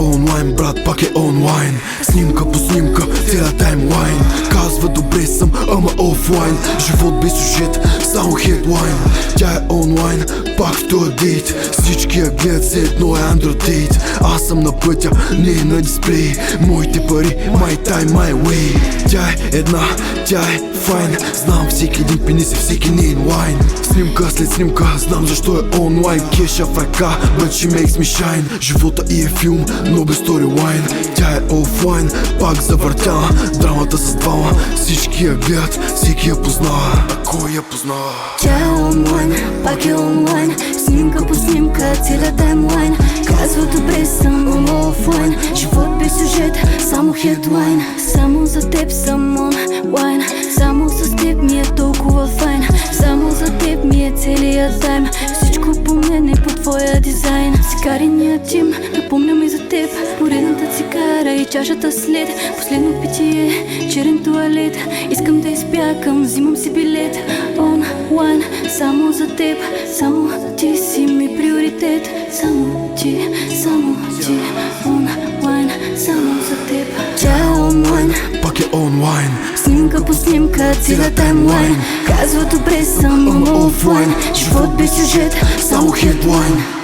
онлайн, брат, пак е онлайн. Снимка по снимка, целия таймлайн. Казва добре съм, ама офлайн. Живот без сюжет, само хедлайн. Тя е онлайн, пак в този дейт. Всички я гледат, все едно е Android. Аз съм на пътя, не е на дисплей. Моите пари, my time, my way. Тя е една, тя е файн. Знам всеки един пенис и всеки нейн лайн. Снимка след снимка, знам защо е онлайн. Кеша в ръка, but she makes me shine. Живота и е филм, но без сторилайн. Тя е офлайн, пак завъртяна. Драмата с двама, всички я гледат, всеки я познава. А кой я познава? Тя е онлайн, пак е онлайн. Снимка по снимка, целия таймлайн. Казва добре съм, ама офлайн. Живот без сюжет, само хедлайн. Само за теб съм онлайн. Само с теб ми е толкова файн. Само за теб ми е целият тайм. Всичко по мен е по твоя дизайн. Цигариния дим, напомням и за теб. Поредната цигара и чашата след. Последно питие, черен туалет. Искам да избягам, взимам си билет. Онлайн, само за теб. Само ти си ми приоритет. Само ти, онлайн, само за теб. Тя е онлайн, пак е онлайн. снимка по снимка, целия таймлайн. Казва добре съм, ама офлайн. Живот без сюжет, само хедлайн.